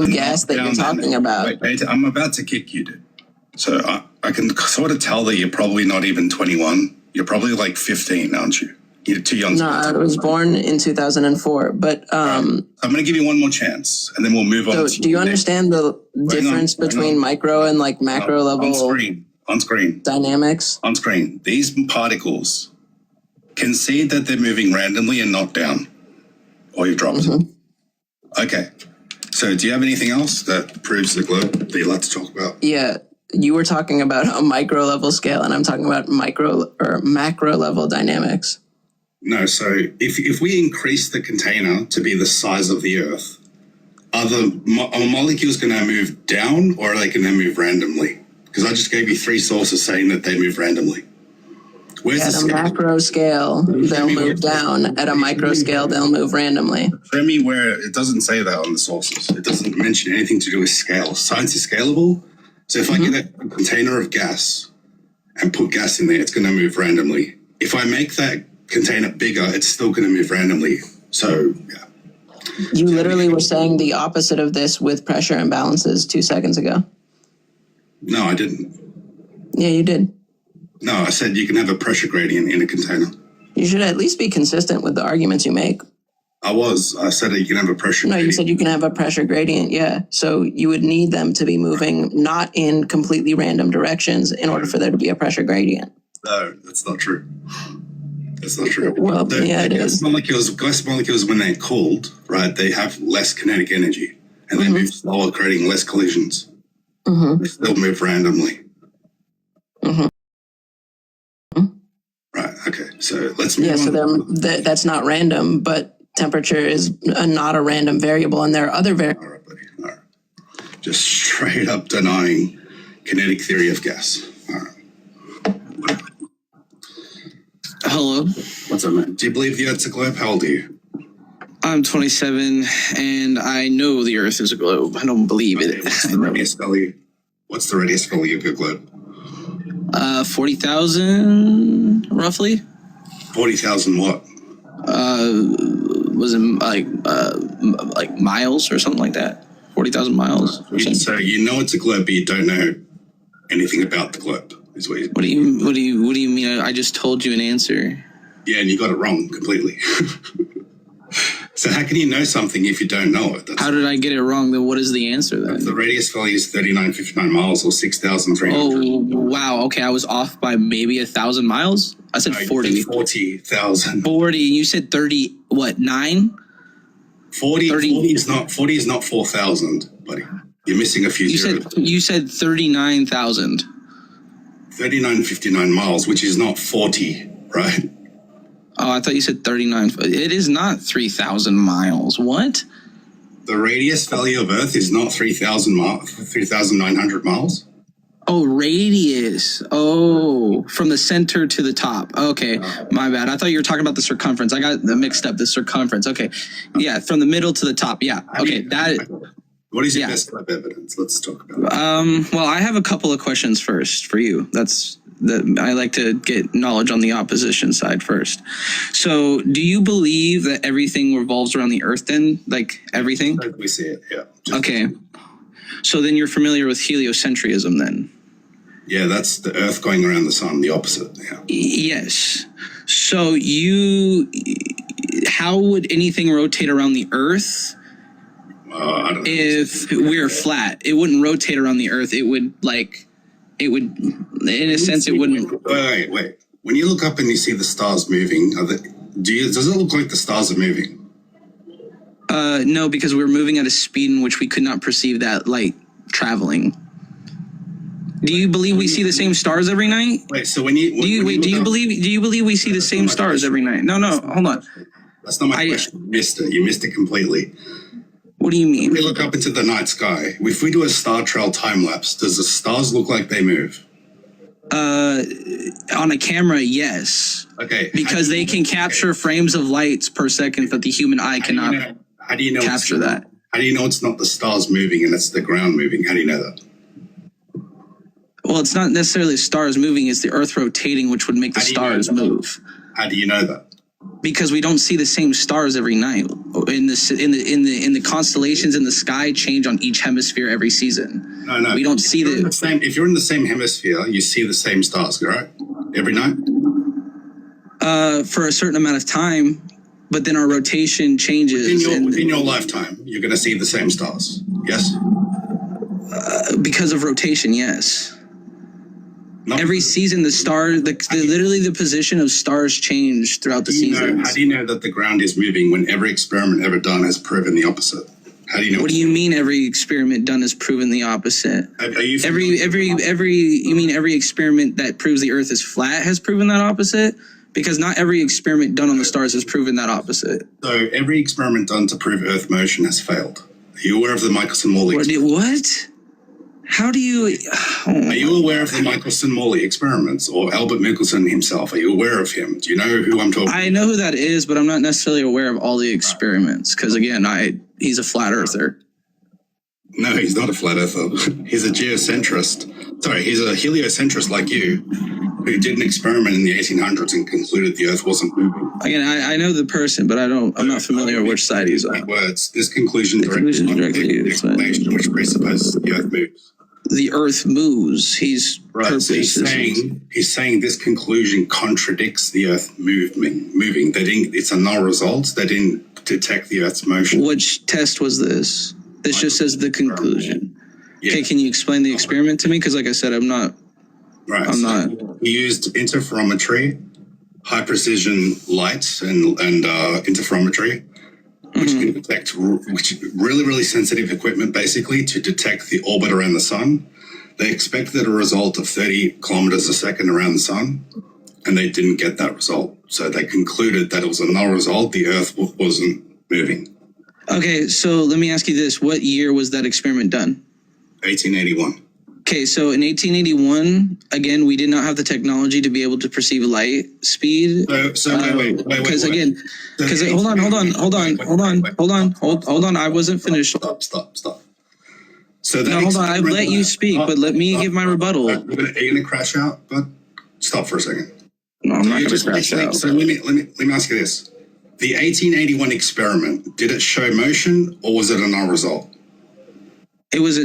gas that you're talking about. Wait, I'm about to kick you, dude. So I can sort of tell that you're probably not even 21. You're probably like 15, aren't you? You're too young. No, I was born in 2004, but I'm going to give you one more chance, and then we'll move on. So do you understand the difference between micro and like macro level on screen dynamics? On screen, these particles concede that they're moving randomly and not down, or you dropped. Okay. So do you have anything else that proves the globe that you'd like to talk about? Yeah. You were talking about a micro level scale, and I'm talking about micro or macro level dynamics. No, so if we increase the container to be the size of the Earth, are molecules going to move down, or are they going to move randomly? Because I just gave you 3 sources saying that they move randomly. Where's the macro scale, they'll move down. At a micro scale, they'll move randomly. Show me where it doesn't say that on the sources. It doesn't mention anything to do with scale. Science is scalable. So if I get a container of gas and put gas in there, it's going to move randomly. If I make that container bigger, it's still going to move randomly. So, yeah. You literally were saying the opposite of this with pressure imbalances 2 seconds ago. No, I didn't. Yeah, you did. No, I said you can have a pressure gradient in a container. You should at least be consistent with the arguments you make. I said that you can have a pressure gradient. No, you said you can have a pressure gradient, yeah. So you would need them to be moving not in completely random directions in order for there to be a pressure gradient. No, that's not true. That's not true. Well, yeah, it is. Gas molecules, when they're cooled, right, they have less kinetic energy and they move slower, creating less collisions. They still move randomly. Right, okay. So let's move on. So that's not random, but temperature is not a random variable, and there are other variables. All right, buddy. All right. Just straight up denying kinetic theory of gas. All right. Hello. What's up, man? Do you believe the Earth's a globe? How old are you? I'm 27, and I know the Earth is a globe. I don't believe it. What's the radius value? What's the radius value of your globe? 40,000, roughly. 40,000 what? Was it like miles or something like that? 40,000 miles. So you know it's a globe, but you don't know anything about the globe. Is what do you mean? I just told you an answer. Yeah, and you got it wrong completely. So how can you know something if you don't know it? How did I get it wrong? Then what is the answer then? The radius value is 3959 miles or 6,300. Oh, wow. Okay, I was off by maybe 1,000 miles. I said 40. 40,000. 40. You said 30. What? 9? 40 is not 4,000, buddy. You're missing a few zeros. You said 39,000. 3959 miles, which is not 40, right? Oh, I thought you said 39. It is not 3,000 miles. What? The radius value of Earth is not 3,900 miles. Oh, radius. Oh, from the center to the top. Okay, my bad. I thought you were talking about the circumference. I got mixed up. The circumference. Okay, yeah, from the middle to the top. Yeah. Okay, What is your best lab evidence? Let's talk about it. Well, I have a couple of questions first for you. I like to get knowledge on the opposition side first. So, do you believe that everything revolves around the Earth then? Like everything? We see it, yeah. Okay. So then you're familiar with heliocentrism then? Yeah, that's the Earth going around the sun, the opposite, yeah. Yes. So how would anything rotate around the Earth I don't know. if we're flat? It wouldn't rotate around the Earth. It would, in a sense, it wouldn't. Wait. When you look up and you see the stars moving, does it look like the stars are moving? No, because we're moving at a speed in which we could not perceive that light traveling. Do you believe we see the same stars every night? Wait, so do you believe we see the same stars every night? No, hold on. That's not my question. You missed it. You missed it completely. What do you mean? When we look up into the night sky, if we do a star trail time lapse, does the stars look like they move? On a camera, yes. Okay. Because they can capture frames of lights per second that the human eye cannot capture that. How do you know it's not the stars moving and it's the ground moving? How do you know that? Well, it's not necessarily stars moving, it's the Earth rotating, which would make the stars move. How do you know that? because we don't see the same stars every night. In the constellations in the sky change on each hemisphere every season. No. We don't see If you're in the same hemisphere, you see the same stars, right? Every night. For a certain amount of time, but then our rotation changes. Within your lifetime, you're going to see the same stars. Yes. Because of rotation, yes. Not Every because- season, literally the position of stars change throughout the seasons. How do you know that the ground is moving when every experiment ever done has proven the opposite? How do you know? What do you mean every experiment done has proven the opposite? Are you You mean every experiment that proves the Earth is flat has proven that opposite? Because not every experiment done on the stars has proven that opposite. So every experiment done to prove Earth motion has failed. Are you aware of the Michelson-Morley experiment? What? How do you... Are you aware of the Michelson-Morley experiments or Albert Michelson himself? Are you aware of him? Do you know who I'm talking about? I know who that is, but I'm not necessarily aware of all the experiments. Because again, he's a flat earther. No, he's not a flat earther. He's a geocentrist. Sorry, he's a heliocentrist like you, who did an experiment in the 1800s and concluded the Earth wasn't moving. Again, I know the person, but I'm not familiar with which side he's on. Words. This conclusion conclusion directly directly the explanation which presupposes the Earth moves. The Earth moves. He's Right. So he's saying this conclusion contradicts the Earth moving. It's a null result. They didn't detect the Earth's motion. Which test was this? This just says the conclusion. Yeah. Okay, can you explain the experiment to me? Because like I said, I'm not. Right. I'm so not. He used interferometry, high precision light, and interferometry, which can detect really sensitive equipment, basically to detect the orbit around the sun. They expected a result of 30 kilometers a second around the sun, and they didn't get that result. So they concluded that it was a null result. The Earth wasn't moving. Okay, so let me ask you this: what year was that experiment done? 1881. Okay, so in 1881, again, we did not have the technology to be able to perceive light speed. So wait. Because again, because hold on. I wasn't finished. Stop. So No, hold on. I've let you speak, but let me give my rebuttal. Are you going to crash out? But stop for a second. No, I'm not You going just to crash basically- out. So let me ask you this: the 1881 experiment, did it show motion or was it a null result? It was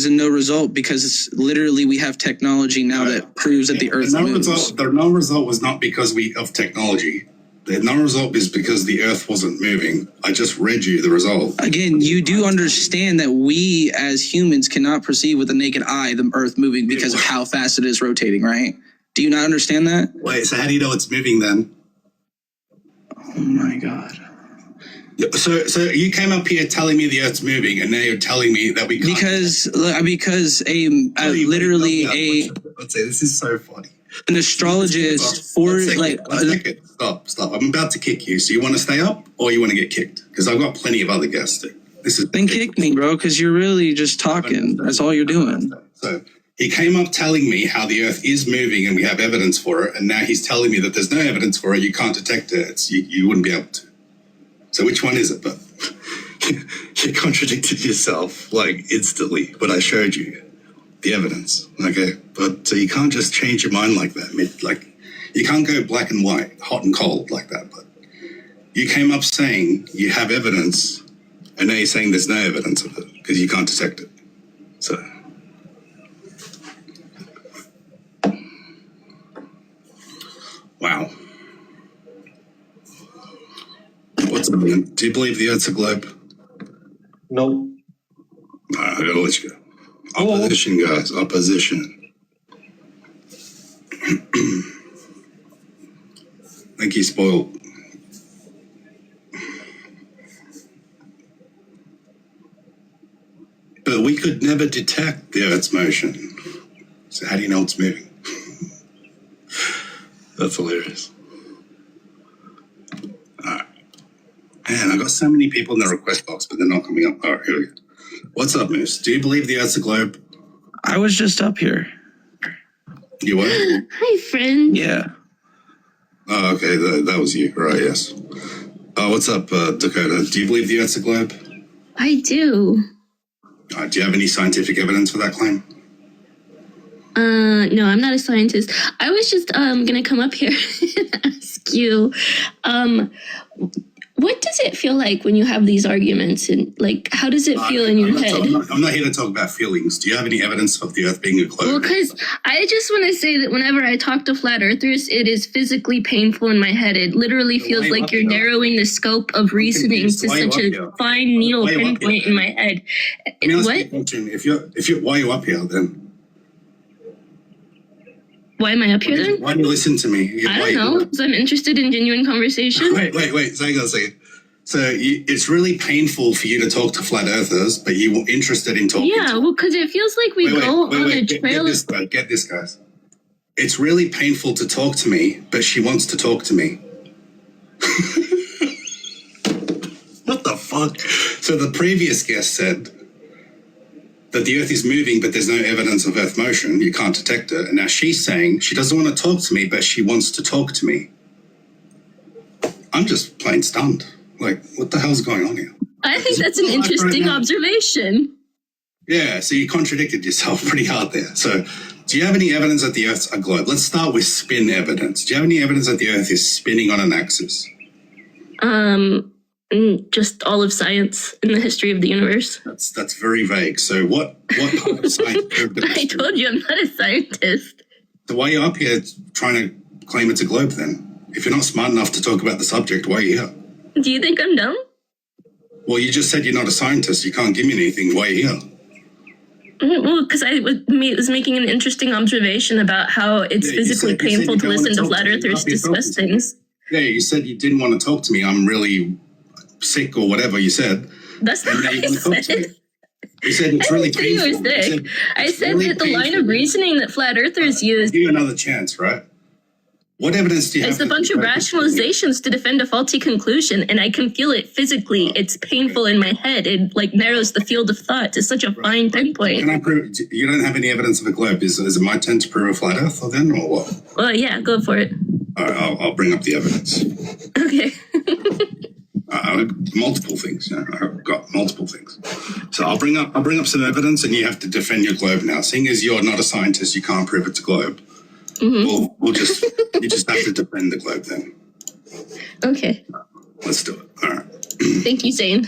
a no result because it's literally we have technology now that proves that the Earth moves. The null result was not because of technology. The null result is because the Earth wasn't moving. I just read you the result. Again, you do understand that we as humans cannot perceive with the naked eye the Earth moving because of how fast it is rotating, right? Do you not understand that? Wait, so how do you know it's moving then? Oh my God. So you came up here telling me the Earth's moving, and now you're telling me that we can't. Because Let's say this is so funny. an astrologist for One like second. Stop. I'm about to kick you. So you want to stay up or you want to get kicked? Because I've got plenty of other guests. then kick me, bro, because you're really just talking. That's all you're doing. So he came up telling me how the Earth is moving and we have evidence for it, and now he's telling me that there's no evidence for it. You can't detect it. You wouldn't be able to. So which one is it? But you contradicted yourself like instantly when I showed you the evidence. Okay, but so you can't just change your mind like that. Like you can't go black and white, hot and cold like that. But you came up saying you have evidence, and now you're saying there's no evidence of it because you can't detect it. So. Wow. What's up, man? Do you believe the Earth's a globe? No. I gotta let you go. Opposition, guys. Opposition. I think he's spoiled. But we could never detect the Earth's motion. So how do you know it's moving? That's hilarious. Man, I got so many people in the request box, but they're not coming up. All right, here we go. What's up, Moose? Do you believe the Earth's a globe? I was just up here. You were? Hi, friend. Yeah. Oh, okay. That was you. Right, yes. What's up, Dakota? Do you believe the Earth's a globe? I do. Do you have any scientific evidence for that claim? No, I'm not a scientist. I was just gonna come up here and ask you, what does it feel like when you have these arguments, and like how does it feel in your head? I'm not here to talk about feelings. Do you have any evidence of the Earth being a globe? Well, because I just want to say that whenever I talk to flat earthers, it is physically painful in my head. It literally feels like you're narrowing the scope of reasoning to such a fine needle pinpoint in my head. What? Why are you up here then? Why am I up here then? Why do you listen to me? I don't know, because I'm interested in genuine conversation. Wait. Hang on a second. So it's really painful for you to talk to flat earthers, but you're interested in talking. Yeah, well, because it feels like we go on a trail. Get this, guys. It's really painful to talk to me, but she wants to talk to me. What the fuck? So the previous guest said that the Earth is moving, but there's no evidence of Earth motion. You can't detect it. And now she's saying she doesn't want to talk to me, but she wants to talk to me. I'm just plain stunned. Like, what the hell's going on here? I think that's an interesting observation. Yeah, so you contradicted yourself pretty hard there. So do you have any evidence that the Earth's a globe? Let's start with spin evidence. Do you have any evidence that the Earth is spinning on an axis? Just all of science in the history of the universe. That's very vague. So what part of science? I told you I'm not a scientist. So why are you up here trying to claim it's a globe then? If you're not smart enough to talk about the subject, why are you here? Do you think I'm dumb? Well, you just said you're not a scientist. You can't give me anything. Why are you here? Well, because I was making an interesting observation about how it's physically painful to listen to flat earthers discuss things. Yeah, you said you didn't want to talk to me. I'm really sick or whatever you said. That's not what I said. You said it's really painful. You were sick. I said that the line of reasoning that flat earthers use. Give you another chance, right? What evidence do you have? It's a bunch of rationalizations to defend a faulty conclusion, and I can feel it physically. It's painful in my head. It like narrows the field of thought to such a fine pinpoint. Can I prove? You don't have any evidence of a globe. Is it my turn to prove a flat Earth, or then, or what? Well, yeah, go for it. All right, I'll bring up the evidence. Okay. Multiple things. You know, I've got multiple things. So I'll bring up some evidence, and you have to defend your globe now. Seeing as you're not a scientist, you can't prove it's a globe. Mm-hmm. We'll just you just have to defend the globe then. Okay. Let's do it. All right. Thank you, Zane.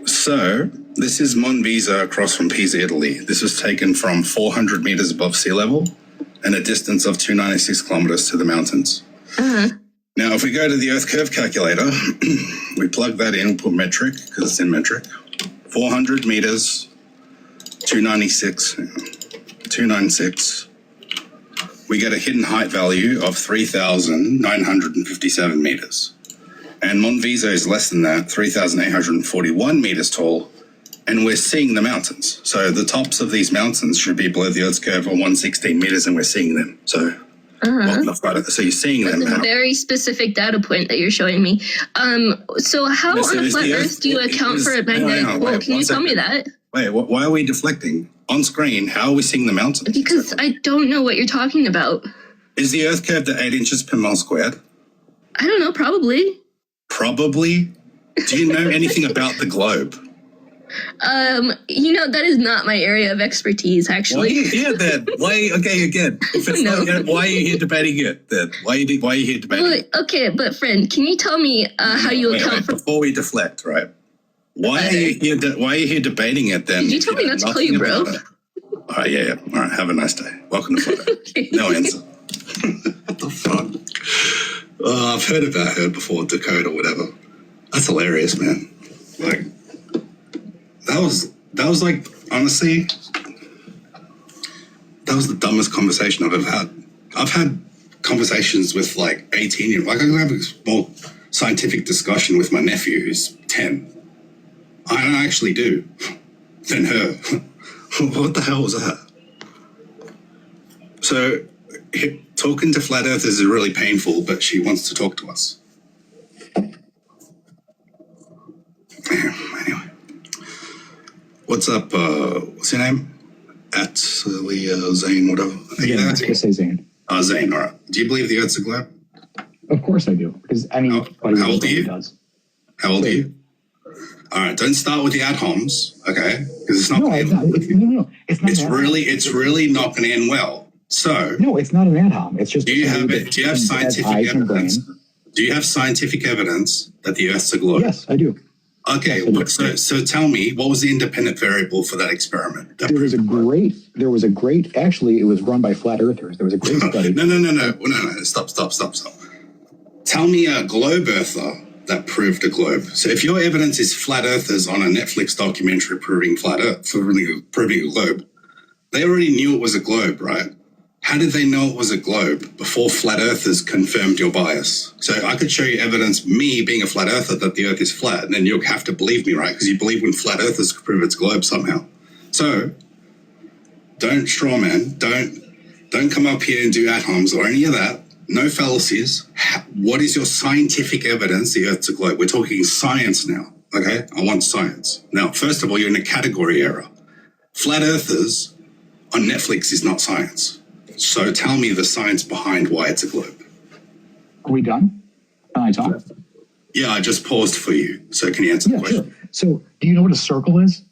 So this is Monvisa across from Pisa, Italy. This was taken from 400 meters above sea level and a distance of 296 kilometers to the mountains. Now, if we go to the Earth curve calculator, we plug that in, put metric, because it's in metric. 400 meters, 296. We get a hidden height value of 3,957 meters. And Monvisa is less than that, 3,841 meters tall, and we're seeing the mountains. So the tops of these mountains should be below the Earth's curve of 116 meters, and we're seeing them. So, so you're seeing them. That's a very specific data point that you're showing me. So how on a flat Earth do you account for a magnetic pole? Can you tell me that? Wait, why are we deflecting? On screen, how are we seeing the mountains? Because I don't know what you're talking about. Is the Earth curved at 8 inches per mile squared? I don't know, probably. Probably? Do you know anything about the globe? That is not my area of expertise, actually. Why are you here then? Again. If it's No. not, why are you here debating it then? Why are you here debating it? Okay, but friend, can you tell me how you account for... Before we deflect, right? Why are you here debating it then? Did you tell me not to call you bro? All right, yeah. All right, have a nice day. Welcome to Florida. Okay. No answer. What the fuck? I've heard about her before, Dakota or whatever. That's hilarious, man. Like, that was like, honestly, that was the dumbest conversation I've ever had. I've had conversations with like 18-year-olds. Like, I can have a more scientific discussion with my nephew who's 10. I actually do. Than her. What the hell was that? So, talking to flat earthers is really painful, but she wants to talk to us. Anyway. What's up? What's your name? At Zane, whatever. Yeah, let's just say Zane. Zane, all right. Do you believe the Earth's a globe? Of course I do, because anybody How old are you? does. How old are you? All right, don't start with the ad homs, okay? Because it's not No, going to end. it's not. It's really not going to end well. So, No, it's not an ad hom. It's just. do you have scientific evidence? Do you have scientific evidence that the Earth's a globe? Yes, I do. Okay, so tell me, what was the independent variable for that experiment? There was a great, actually, it was run by flat earthers. There was a great study. No, stop. Tell me a globe earther that proved a globe. So if your evidence is flat earthers on a Netflix documentary proving proving a globe, they already knew it was a globe, right? How did they know it was a globe before flat earthers confirmed your bias? So I could show you evidence, me being a flat earther, that the earth is flat, and then you'll have to believe me, right? Because you believe when flat earthers prove it's globe somehow. So don't straw man, don't come up here and do ad homs or any of that. No fallacies. What is your scientific evidence the earth's a globe? We're talking science now, okay? I want science. Now, first of all, you're in a category error. Flat earthers on Netflix is not science. So tell me the science behind why it's a globe. Are we done? Can I talk? Yeah, I just paused for you. So can you answer the question? Sure. So do you know what a circle is?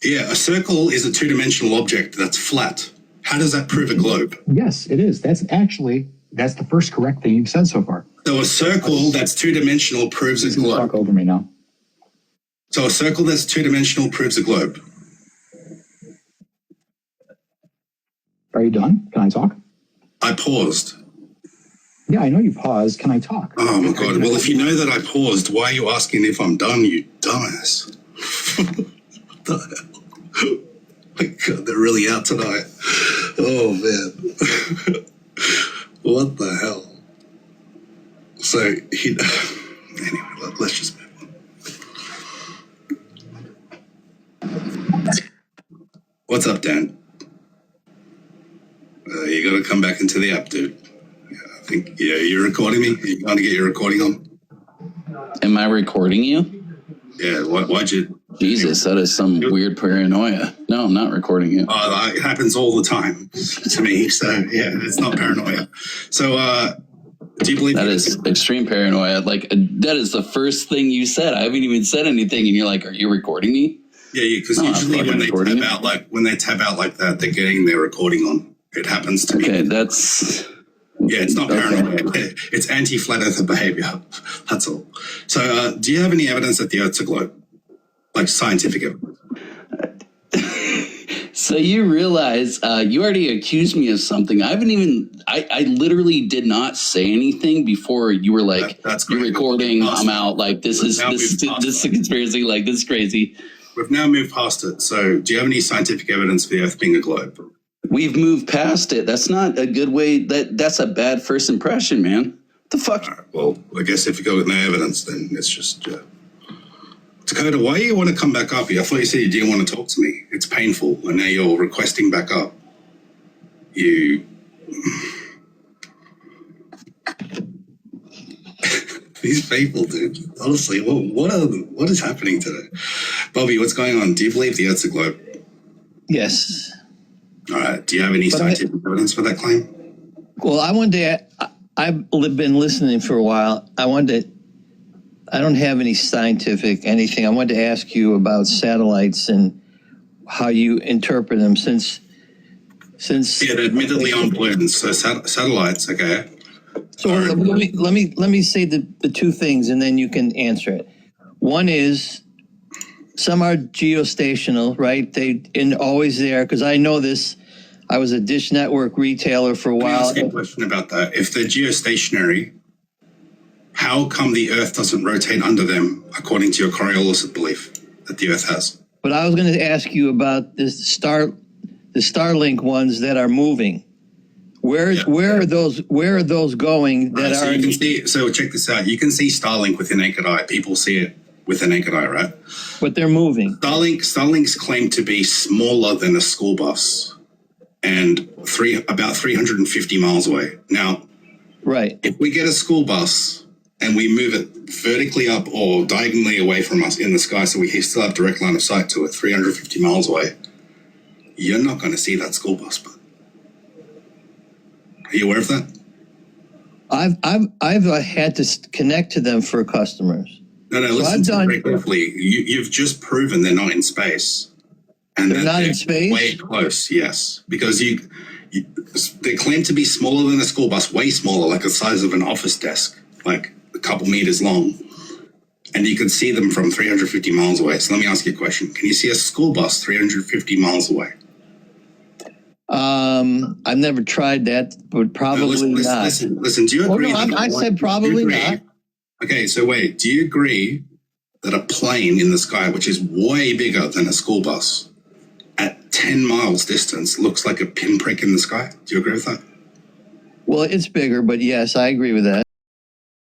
Yeah, a circle is a two-dimensional object that's flat. How does that prove a globe? Yes, it is. That's the first correct thing you've said so far. So a circle that's two-dimensional proves a globe. Talk over me now. So a circle that's two-dimensional proves a globe. Are you done? Can I talk? I paused. Yeah, I know you paused. Can I talk? Oh my God. Well, if you know that I paused, why are you asking if I'm done, you dumbass? What the hell? My God, they're really out tonight. Oh, man. What the hell? So, anyway, let's just move on. What's up, Dan? You got to come back into the app, dude. I think, you're recording me. You going to get your recording on? Am I recording you? Yeah, why'd you? Jesus, that is some weird paranoia. No, I'm not recording you. It happens all the time to me. So, yeah, it's not paranoia. So, do you believe that is extreme paranoia? Like, that is the first thing you said. I haven't even said anything, and you're like, "Are you recording me?" Yeah, because usually when they tab out like that, they're getting their recording on. It happens to me. Okay, that's. Yeah, it's not paranoia. Okay. It's anti-flat earther behavior. That's all. So, do you have any evidence that the Earth's a globe? Like scientific evidence? So you realize you already accused me of something. I haven't even. I literally did not say anything before you were like, that's "You're recording. I'm out." Like this is a conspiracy. Like this is crazy. We've now moved past it. So, do you have any scientific evidence for the Earth being a globe? We've moved past it. That's not a good way. That's a bad first impression, man. What the fuck? Right, well, I guess if you go with no evidence, then it's just. Dakota, why do you want to come back up here? I thought you said you didn't want to talk to me. It's painful, and now you're requesting back up. These people, dude. Honestly, what is happening today? Bobby, what's going on? Do you believe the Earth's a globe? Yes. All right. Do you have any scientific evidence for that claim? Well, I wanted to. I've been listening for a while. I don't have any scientific anything. I wanted to ask you about satellites and how you interpret them since. Yeah, they're admittedly on balloons. So satellites, okay. So let me say the two things, and then you can answer it. One is some are geostational, right? Always there, because I know this. I was a Dish Network retailer for a while. Let me ask you a question about that. If they're geostationary, how come the Earth doesn't rotate under them, according to your Coriolis belief that the Earth has? But I was going to ask you about the Starlink ones that are moving. Where are those going? So you can see. So check this out. You can see Starlink with the naked eye. People see it with the naked eye, right? But they're moving. Starlink's claimed to be smaller than a school bus, and about 350 miles away. Now, right. If we get a school bus and we move it vertically up or diagonally away from us in the sky, so we still have direct line of sight to it, 350 miles away, you're not going to see that school bus. But are you aware of that? I've had to connect to them for customers. No, So listen I've to me done- very carefully. You've just proven they're not in space. And They're that not in space? Way close, yes. Because they claim to be smaller than a school bus, way smaller, like the size of an office desk, like a couple meters long. And you can see them from 350 miles away. So let me ask you a question. Can you see a school bus 350 miles away? I've never tried that, but probably not. Listen, do you Oh, agree? no, that I said do you probably agree- not. Okay, so wait, do you agree that a plane in the sky, which is way bigger than a school bus, at 10 miles distance looks like a pinprick in the sky? Do you agree with that? Well, it's bigger, but yes, I agree with that.